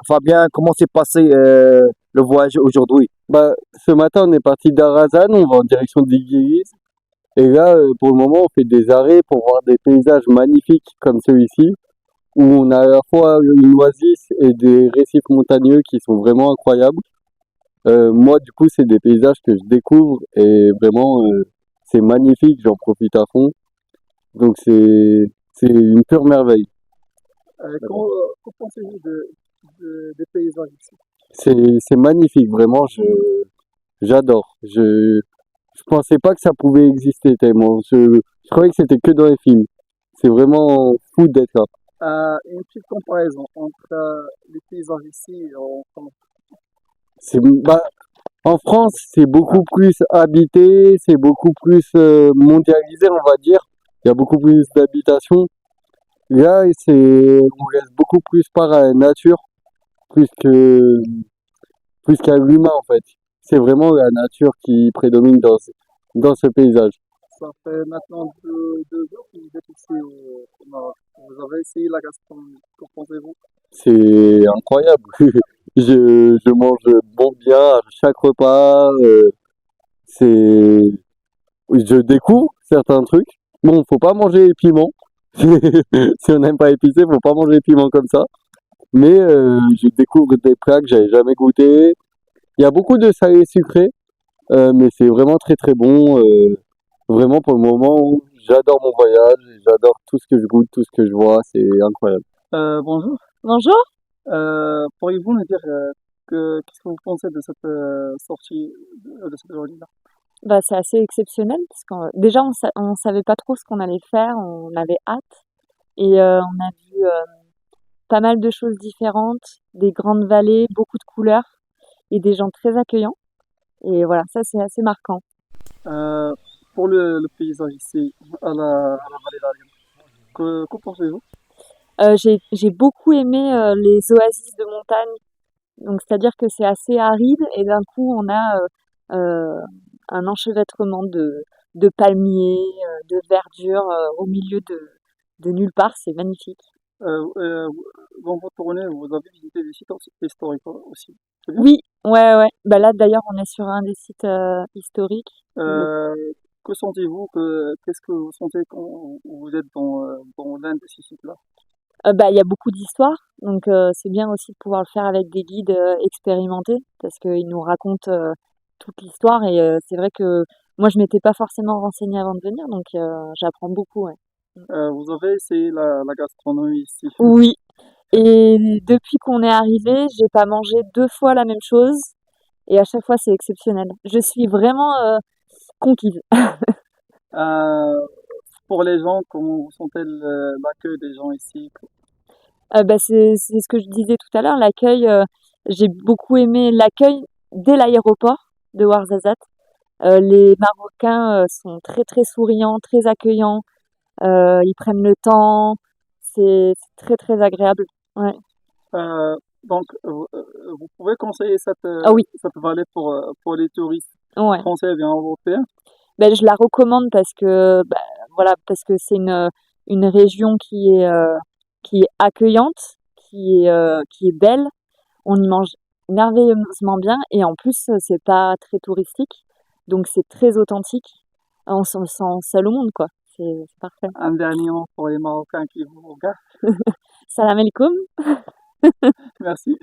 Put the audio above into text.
Fabien, comment s'est passé le voyage aujourd'hui? Bah, ce matin, on est parti d'Arrazan, on va en direction d'Iguiris. Et là, pour le moment, on fait des arrêts pour voir des paysages magnifiques comme celui-ci, où on a à la fois une oasis et des récifs montagneux qui sont vraiment incroyables. Moi, du coup, c'est des paysages que je découvre et vraiment, c'est magnifique, j'en profite à fond. Donc, c'est une pure merveille. Qu'en pensez-vous des paysages ici? C'est magnifique, vraiment, j'adore. Je pensais pas que ça pouvait exister tellement. Je croyais que c'était que dans les films. C'est vraiment fou d'être là. Une petite comparaison entre les paysages ici et en France. Bah, en France, c'est beaucoup plus habité, c'est beaucoup plus mondialisé, on va dire. Il y a beaucoup plus d'habitations. Là, on laisse beaucoup plus part à la nature, plus que, plus qu'à l'humain, en fait. C'est vraiment la nature qui prédomine dans ce paysage. Ça fait maintenant deux jours que vous êtes ici au Maroc. Vous avez essayé la gastronomie. Qu'en pensez-vous? C'est incroyable. Je mange bon bien à chaque repas. C'est, je découvre certains trucs. Bon, faut pas manger piment. Si on n'aime pas épicé, faut pas manger piment comme ça. Mais je découvre des plats que j'avais jamais goûté. Il y a beaucoup de salé sucré, mais c'est vraiment très très bon. Vraiment pour le moment, j'adore mon voyage, et j'adore tout ce que je goûte, tout ce que je vois, c'est incroyable. Bonjour. Bonjour. Pourriez-vous me dire qu'est-ce que vous pensez de cette sortie de cette journée-là? Bah, c'est assez exceptionnel parce que déjà on savait pas trop ce qu'on allait faire, on avait hâte et on a vu pas mal de choses différentes, des grandes vallées, beaucoup de couleurs et des gens très accueillants. Et voilà, ça c'est assez marquant. Euh, pour le paysage ici, à la vallée d'Ariège, qu'en pensez-vous? J'ai beaucoup aimé les oasis de montagne. Donc c'est-à-dire que c'est assez aride et d'un coup on a euh, un enchevêtrement de palmiers, de verdure au milieu de nulle part, c'est magnifique. Euh, euh, dans votre tournée, vous avez visité des sites historiques aussi. C'est bien? Oui, ouais, ouais. Bah là d'ailleurs on est sur un des sites historiques. Euh, que sentez-vous, qu'est-ce que vous sentez quand vous êtes dans l'un de ces sites-là? Bah il y a beaucoup d'histoires, donc c'est bien aussi de pouvoir le faire avec des guides expérimentés parce qu'ils nous racontent toute l'histoire et c'est vrai que moi je m'étais pas forcément renseignée avant de venir, donc j'apprends beaucoup, ouais. Vous avez essayé la gastronomie ici. Oui. Et depuis qu'on est arrivé, j'ai pas mangé deux fois la même chose et à chaque fois c'est exceptionnel. Je suis vraiment conquise. Euh, pour les gens, comment vous sentez l'accueil des gens ici? Bah, c'est ce que je disais tout à l'heure, l'accueil, j'ai beaucoup aimé l'accueil dès l'aéroport de Ouarzazate. Les Marocains sont très très souriants, très accueillants, ils prennent le temps, c'est très très agréable. Ouais. Euh, donc, vous pouvez conseiller Ah oui, cette vallée pour les touristes ouais. français et bien européens? Ben, je la recommande parce que bah, voilà, parce que c'est une région qui est accueillante, qui est belle. On y mange merveilleusement bien et en plus c'est pas très touristique, donc c'est très authentique. On se sent seul au monde quoi. C'est parfait. Un dernier mot pour les Marocains qui vous regardent. Salam alaikum. Merci.